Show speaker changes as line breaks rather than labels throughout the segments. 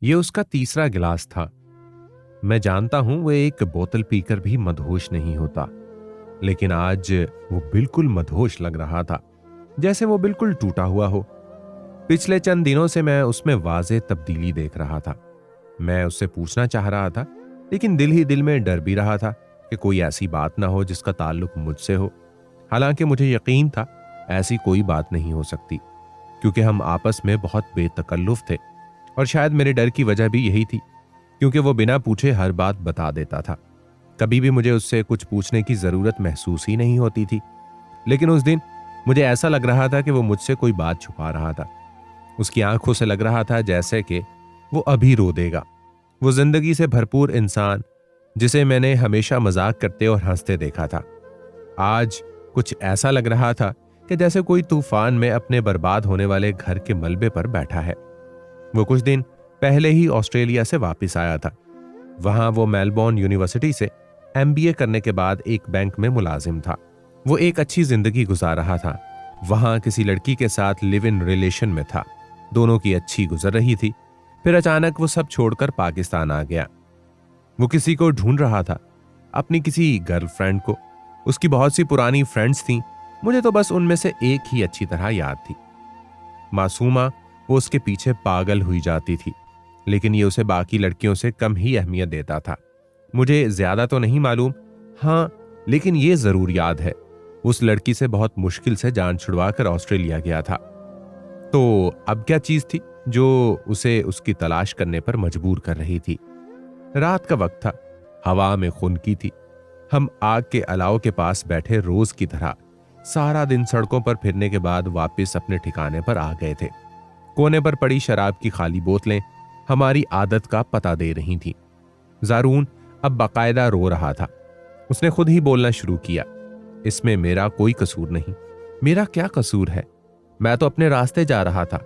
ये उसका तीसरा गिलास था। मैं जानता हूं वो एक बोतल पीकर भी मदहोश नहीं होता, लेकिन आज वो बिल्कुल मदहोश लग रहा था, जैसे वो बिल्कुल टूटा हुआ हो। पिछले चंद दिनों से मैं उसमें वाज़ेह तब्दीली देख रहा था। मैं उससे पूछना चाह रहा था, लेकिन दिल ही दिल में डर भी रहा था कि कोई ऐसी बात ना हो जिसका ताल्लुक मुझसे हो। हालांकि मुझे यकीन था ऐसी कोई बात नहीं हो सकती, क्योंकि हम आपस में बहुत बेतकल्लुफ थे। और शायद मेरे डर की वजह भी यही थी, क्योंकि वो बिना पूछे हर बात बता देता था। कभी भी मुझे उससे कुछ पूछने की जरूरत महसूस ही नहीं होती थी। लेकिन उस दिन मुझे ऐसा लग रहा था कि वो मुझसे कोई बात छुपा रहा था। उसकी आंखों से लग रहा था जैसे कि वो अभी रो देगा। वो जिंदगी से भरपूर इंसान, जिसे मैंने हमेशा मजाक करते और हंसते देखा था, आज कुछ ऐसा लग रहा था कि जैसे कोई तूफान में अपने बर्बाद होने वाले घर के मलबे पर बैठा है। वो कुछ दिन पहले ही ऑस्ट्रेलिया से वापस आया था। वहां वो मेलबोर्न यूनिवर्सिटी से एमबीए करने के बाद एक बैंक में मुलाजिम था। वो एक अच्छी जिंदगी गुजार रहा था। वहां किसी लड़की के साथ लिव इन रिलेशन में था। दोनों की अच्छी गुजर रही थी। फिर अचानक वो सब छोड़कर पाकिस्तान आ गया। वो किसी को ढूंढ रहा था, अपनी किसी गर्लफ्रेंड को। उसकी बहुत सी पुरानी फ्रेंड्स थीं, मुझे तो बस उनमें से एक ही अच्छी तरह याद थी, मासूमा। वो उसके पीछे पागल हुई जाती थी, लेकिन ये उसे बाकी लड़कियों से कम ही अहमियत देता था। मुझे ज्यादा तो नहीं मालूम, हाँ, लेकिन ये जरूर याद है उस लड़की से बहुत मुश्किल से जान छुड़वा कर ऑस्ट्रेलिया गया था। तो अब क्या चीज थी जो उसे उसकी तलाश करने पर मजबूर कर रही थी? रात का वक्त था, हवा में खुनकी थी। हम आग के अलाव के पास बैठे रोज की तरह सारा दिन सड़कों पर फिरने के बाद वापस अपने ठिकाने पर आ गए थे। कोने पर पड़ी शराब की खाली बोतलें हमारी आदत का पता दे रही थीं। जारून अब बाकायदा रो रहा था। उसने खुद ही बोलना शुरू किया, इसमें मेरा कोई कसूर नहीं। मेरा क्या कसूर है? मैं तो अपने रास्ते जा रहा था।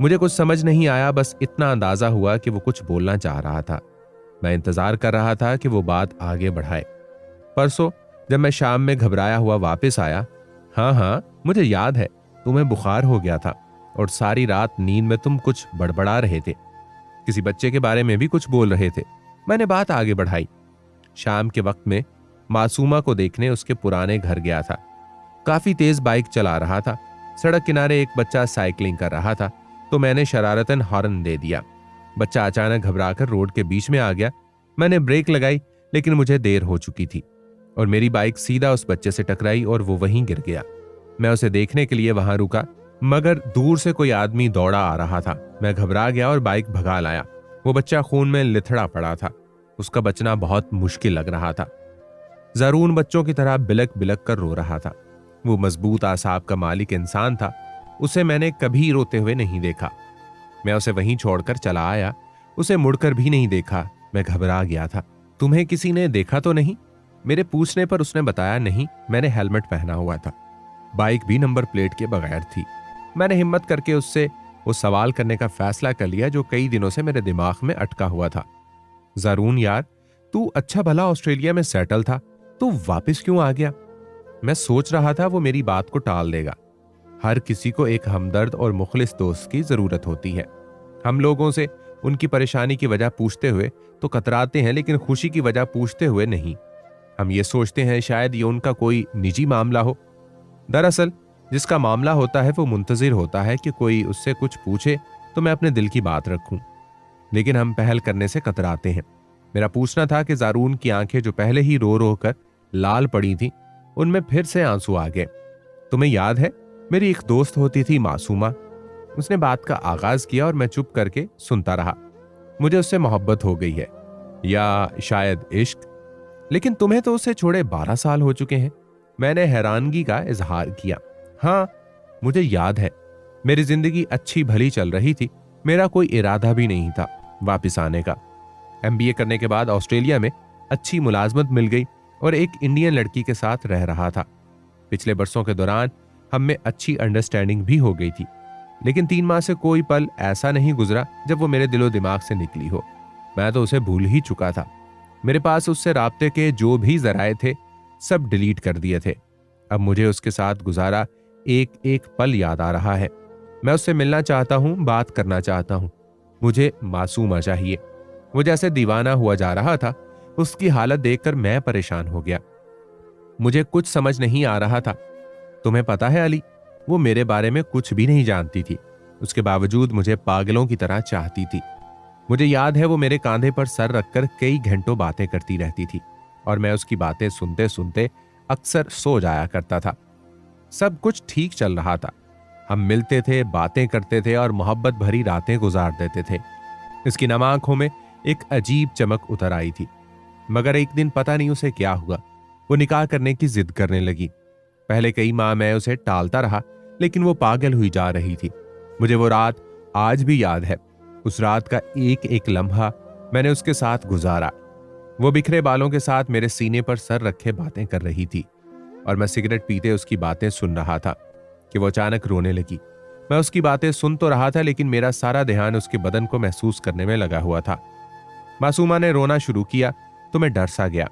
मुझे कुछ समझ नहीं आया, बस इतना अंदाजा हुआ कि वो कुछ बोलना चाह रहा था। मैं इंतजार कर रहा था कि वो बात आगे बढ़ाए। परसों जब मैं शाम में घबराया हुआ वापस आया, हाँ हाँ, मुझे याद है, तुम्हें बुखार हो गया था और सारी रात नींद में तुम कुछ बड़बड़ा रहे थे। किसी बच्चे के बारे में भी कुछ बोल रहे थे। मैंने बात आगे बढ़ाई। शाम के वक्त में मासूमा को देखने उसके पुराने घर गया था। काफी तेज बाइक चला रहा था। सड़क किनारे एक बच्चा साइकिलिंग कर रहा था, तो मैंने शरारतन हॉर्न दे दिया। बच्चा अचानक घबराकर रोड के बीच में आ गया। मैंने ब्रेक लगाई, लेकिन मुझे देर हो चुकी थी और मेरी बाइक सीधा उस बच्चे से टकराई और वो वहीं गिर गया। मैं उसे देखने के लिए वहां रुका, मगर दूर से कोई आदमी दौड़ा आ रहा था। मैं घबरा गया और बाइक भगा लाया। वो बच्चा खून में लिथड़ा पड़ा था। उसका बचना बहुत मुश्किल लग रहा था। जरून बच्चों की तरह बिलक बिलक कर रो रहा था। वो मजबूत आसाब का मालिक इंसान था। उसे मैंने कभी रोते हुए नहीं देखा। मैं उसे वहीं छोड़कर चला आया। उसे मुड़कर भी नहीं देखा। मैं घबरा गया था। तुम्हें किसी ने देखा तो नहीं? मेरे पूछने पर उसने बताया, नहीं, मैंने हेलमेट पहना हुआ था। बाइक भी नंबर प्लेट के बगैर थी। मैंने हिम्मत करके उससे वो सवाल करने का फैसला कर लिया जो कई दिनों से मेरे दिमाग में अटका हुआ था। जरून यार, तू अच्छा भला ऑस्ट्रेलिया में सेटल था, तू वापस क्यों आ गया? मैं सोच रहा था वो मेरी बात को टाल देगा। हर किसी को एक हमदर्द और मुखलिस दोस्त की जरूरत होती है। हम लोगों से उनकी परेशानी की वजह पूछते हुए तो कतराते हैं, लेकिन खुशी की वजह पूछते हुए नहीं। हम ये सोचते हैं शायद ये उनका कोई निजी मामला हो। दरअसल जिसका मामला होता है वो मुंतजिर होता है कि कोई उससे कुछ पूछे तो मैं अपने दिल की बात रखूं, लेकिन हम पहल करने से कतराते हैं। मेरा पूछना था कि जारून की आंखें जो पहले ही रो रो कर लाल पड़ी थीं, उनमें फिर से आंसू आ गए। तुम्हें याद है, मेरी एक दोस्त होती थी मासूमा। उसने बात का आगाज किया और मैं चुप करके सुनता रहा। मुझे उससे मोहब्बत हो गई है, या शायद इश्क, लेकिन तुम्हें तो उससे छोड़े 12 साल हो चुके हैं। मैंने हैरानगी का इजहार किया। हाँ, मुझे याद है, मेरी जिंदगी अच्छी भली चल रही थी। मेरा कोई इरादा भी नहीं था वापस आने का। एमबीए करने के बाद ऑस्ट्रेलिया में अच्छी मुलाजमत मिल गई और एक इंडियन लड़की के साथ रह रहा था। पिछले बरसों के दौरान हम में अच्छी अंडरस्टैंडिंग भी हो गई थी, लेकिन 3 माह से कोई पल ऐसा नहीं गुजरा जब वो मेरे दिलो दिमाग से निकली हो। मैं तो उसे भूल ही चुका था। मेरे पास उससे राब्ते के जो भी जराए थे सब डिलीट कर दिए थे। अब मुझे उसके साथ गुजारा एक एक पल याद आ रहा है। मैं उससे मिलना चाहता हूं, बात करना चाहता हूं, मुझे मासूमा चाहिए। वो जैसे दीवाना हुआ जा रहा था। उसकी हालत देखकर मैं परेशान हो गया। मुझे कुछ समझ नहीं आ रहा था। तुम्हें पता है अली, वो मेरे बारे में कुछ भी नहीं जानती थी। उसके बावजूद मुझे पागलों की तरह चाहती थी। मुझे याद है वो मेरे कांधे पर सर रखकर कई घंटों बातें करती रहती थी और मैं उसकी बातें सुनते सुनते अक्सर सो जाया करता था। सब कुछ ठीक चल रहा था। हम मिलते थे, बातें करते थे और मोहब्बत भरी रातें गुजार देते थे। इसकी नम आंखों में एक अजीब चमक उतर आई थी। मगर एक दिन पता नहीं उसे क्या हुआ, वो निकाह करने की जिद करने लगी। पहले कई माह मैं उसे टालता रहा, लेकिन वो पागल हुई जा रही थी। मुझे वो रात आज भी याद है। उस रात का एक एक लम्हा मैंने उसके साथ गुजारा। वो बिखरे बालों के साथ मेरे सीने पर सर रखे बातें कर रही थी और मैं सिगरेट पीते उसकी बातें सुन रहा था कि वो अचानक रोने लगी। मैं उसकी बातें सुन तो रहा था, लेकिन मेरा सारा ध्यान उसके बदन को महसूस करने में लगा हुआ था। मासूमा ने रोना शुरू किया तो मैं डर सा गया।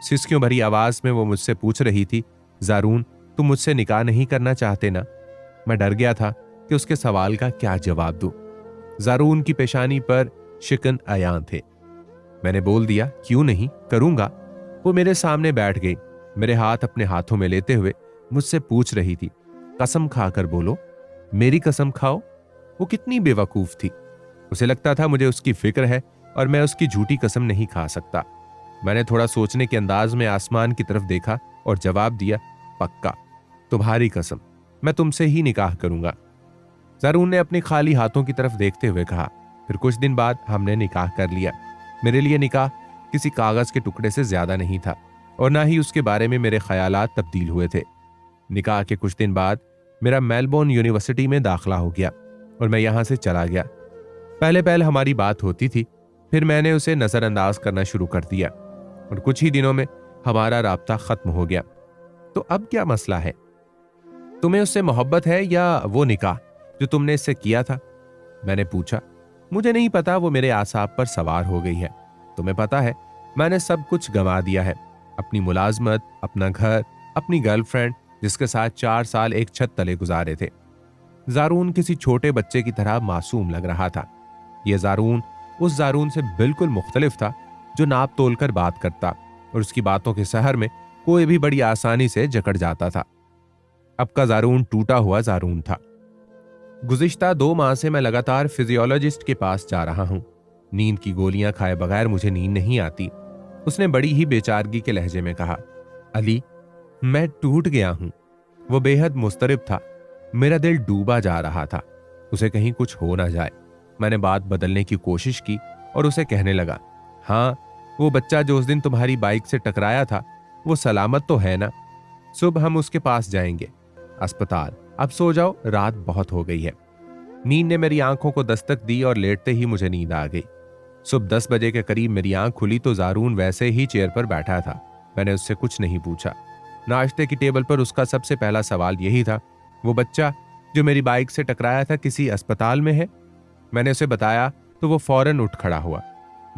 सिसकियों भरी आवाज में वो मुझसे पूछ रही थी, ज़ारून, तुम मुझसे निकाह नहीं करना चाहते ना? मैं डर गया था कि उसके सवाल का क्या जवाब दूं। ज़ारून की पेशानी पर शिकन अयां थे। मैंने बोल दिया, क्यों नहीं, करूंगा। वो मेरे सामने बैठ गई, मेरे हाथ अपने हाथों में लेते हुए मुझसे पूछ रही थी, कसम खाकर बोलो, मेरी कसम खाओ। वो कितनी बेवकूफ थी। उसे लगता था मुझे उसकी फिक्र है और मैं उसकी झूठी कसम नहीं खा सकता। मैंने थोड़ा सोचने के अंदाज में आसमान की तरफ देखा और जवाब दिया, पक्का, तुम्हारी कसम, मैं तुमसे ही निकाह करूंगा। ज़ारून ने अपने खाली हाथों की तरफ देखते हुए कहा। फिर कुछ दिन बाद हमने निकाह कर लिया। मेरे लिए निकाह किसी कागज के टुकड़े से ज्यादा नहीं था और ना ही उसके बारे में मेरे ख्यालात तब्दील हुए थे। निकाह के कुछ दिन बाद मेरा मेलबोर्न यूनिवर्सिटी में दाखिला हो गया और मैं यहां से चला गया। पहले पहले हमारी बात होती थी, फिर मैंने उसे नजरअंदाज करना शुरू कर दिया और कुछ ही दिनों में हमारा राब्ता खत्म हो गया। तो अब क्या मसला है? तुम्हें उससे मोहब्बत है या वो निकाह जो तुमने इससे किया था? मैंने पूछा। मुझे नहीं पता, वो मेरे आसाब पर सवार हो गई है। तुम्हें पता है, मैंने सब कुछ गंवा दिया है, अपनी मुलाजमत, अपना घर, अपनी गर्लफ्रेंड, जिसके साथ 4 साल एक छत तले गुजारे थे। ज़ारून किसी छोटे बच्चे की तरह मासूम लग रहा था। यह ज़ारून उस ज़ारून से बिल्कुल मुख्तलिफ था जो नाप तोल कर बात करता और उसकी बातों के सहर में कोई भी बड़ी आसानी से जकड़ जाता था। अब का ज़ारून टूटा हुआ ज़ारून था। गुज़िश्ता 2 माह से मैं लगातार फिजियोलॉजिस्ट के पास जा रहा हूं। नींद की गोलियां खाए बगैर मुझे नींद नहीं आती। उसने बड़ी ही बेचारगी के लहजे में कहा, अली, मैं टूट गया हूं। वो बेहद मुस्तरिब था। मेरा दिल डूबा जा रहा था, उसे कहीं कुछ हो ना जाए। मैंने बात बदलने की कोशिश की और उसे कहने लगा, हाँ, वो बच्चा जो उस दिन तुम्हारी बाइक से टकराया था, वो सलामत तो है ना? सुबह हम उसके पास जाएंगे। अस्पताल। अब सो जाओ, रात बहुत हो गई है। नींद ने मेरी आंखों को दस्तक दी और लेटते ही मुझे नींद आ गई। सुबह 10 बजे के करीब मेरी आंख खुली तो ज़ारून वैसे ही चेयर पर बैठा था। मैंने उससे कुछ नहीं पूछा। नाश्ते की टेबल पर उसका सबसे पहला सवाल यही था, वो बच्चा जो मेरी बाइक से टकराया था किसी अस्पताल में है? मैंने उसे बताया तो वो फौरन उठ खड़ा हुआ।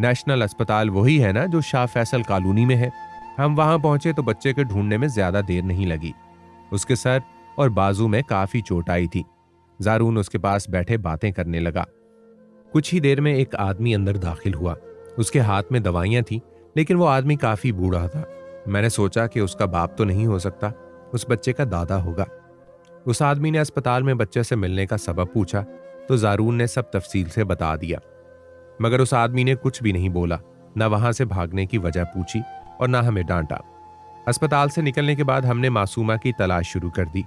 नेशनल अस्पताल वही है ना जो शाह फैसल कॉलोनी में है? हम वहां पहुंचे तो बच्चे के ढूंढने में ज्यादा देर नहीं लगी। उसके सर और बाजू में काफी चोट आई थी। ज़ारून उसके पास बैठे बातें करने लगा। कुछ ही देर में एक आदमी अंदर दाखिल हुआ। उसके हाथ में दवाइयां थी, लेकिन वो आदमी काफी बूढ़ा था। मैंने सोचा कि उसका बाप तो नहीं हो सकता, उस बच्चे का दादा होगा। उस आदमी ने अस्पताल में बच्चे से मिलने का सबब पूछा तो ज़ारून ने सब तफसील से बता दिया। मगर उस आदमी ने कुछ भी नहीं बोला, ना वहां से भागने की वजह पूछी और ना हमें डांटा। अस्पताल से निकलने के बाद हमने मासूमा की तलाश शुरू कर दी।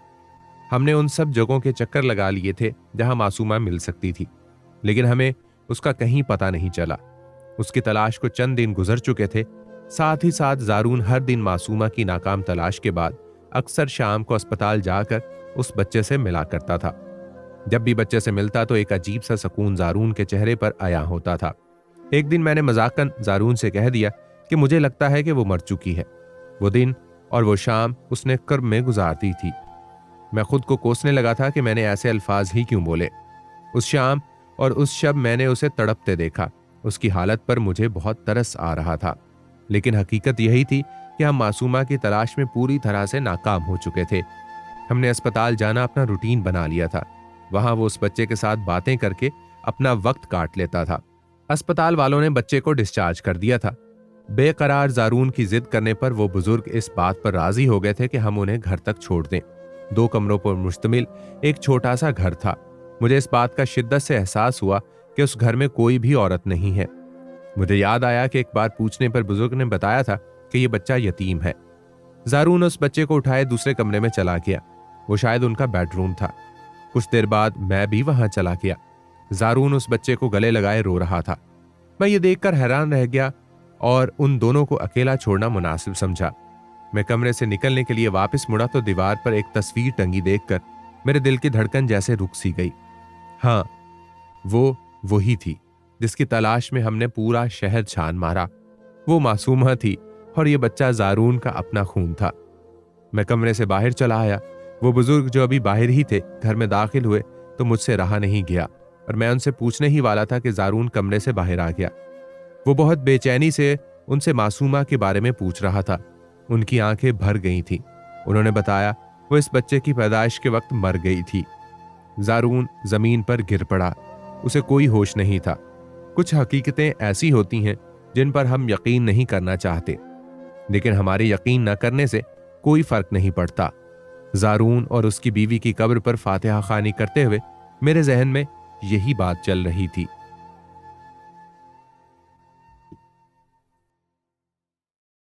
हमने उन सब जगहों के चक्कर लगा लिए थे जहां मासूमा मिल सकती थी, लेकिन हमें उसका कहीं पता नहीं चला। उसकी तलाश को चंद दिन गुजर चुके थे। साथ ही साथ ज़ारून हर दिन मासूमा की नाकाम तलाश के बाद अक्सर शाम को अस्पताल जाकर उस बच्चे से मिला करता था। जब भी बच्चे से मिलता तो एक अजीब सा सुकून ज़ारून के चेहरे पर आया होता था। एक दिन मैंने मजाकन ज़ारून से कह दिया कि मुझे लगता है कि वो मर चुकी है। वो दिन और वो शाम उसने कर्ब में गुजार दी थी। मैं खुद को कोसने लगा था कि मैंने ऐसे अल्फाज ही क्यों बोले। उस शाम और उस शब मैंने उसे तड़पते देखा। उसकी हालत पर मुझे बहुत तरस आ रहा था, लेकिन हकीकत यही थी कि हम मासूमा की तलाश में पूरी तरह से नाकाम हो चुके थे। हमने अस्पताल जाना अपना रूटीन बना लिया था। वहां वो उस बच्चे के साथ बातें करके अपना वक्त काट लेता था। अस्पताल वालों ने बच्चे को डिस्चार्ज कर दिया था। बेकरार जारून की जिद करने पर वो बुजुर्ग इस बात पर राजी हो गए थे कि हम उन्हें घर तक छोड़ दें। 2 कमरों पर मुश्तमिल एक छोटा सा घर था। मुझे इस बात का शिद्दत से एहसास हुआ कि उस घर में कोई भी औरत नहीं है। मुझे याद आया कि एक बार पूछने पर बुजुर्ग ने बताया था कि यह बच्चा यतीम है। जारून उस बच्चे को उठाए दूसरे कमरे में चला गया। वो शायद उनका बेडरूम था। कुछ देर बाद मैं भी वहां चला गया। जारून उस बच्चे को गले लगाए रो रहा था। मैं ये देखकर हैरान रह गया और उन दोनों को अकेला छोड़ना मुनासिब समझा। मैं कमरे से निकलने के लिए वापस मुड़ा तो दीवार पर एक तस्वीर टंगी देखकर मेरे दिल की धड़कन जैसे रुक सी गई। हाँ, वो वही थी जिसकी तलाश में हमने पूरा शहर छान मारा। वो मासूमा थी और ये बच्चा जारून का अपना खून था। मैं कमरे से बाहर चला आया। वो बुजुर्ग जो अभी बाहर ही थे घर में दाखिल हुए तो मुझसे रहा नहीं गया और मैं उनसे पूछने ही वाला था कि जारून कमरे से बाहर आ गया। वो बहुत बेचैनी से उनसे मासूमा के बारे में पूछ रहा था। उनकी आंखें भर गई थीं। उन्होंने बताया वो इस बच्चे की पैदाइश के वक्त मर गई थी। जारून जमीन पर गिर पड़ा। उसे कोई होश नहीं था। कुछ हकीकतें ऐसी होती हैं जिन पर हम यकीन नहीं करना चाहते, लेकिन हमारे यकीन न करने से कोई फर्क नहीं पड़ता। जारून और उसकी बीवी की कब्र पर फातिहा खानी करते हुए मेरे जहन में यही बात चल रही थी।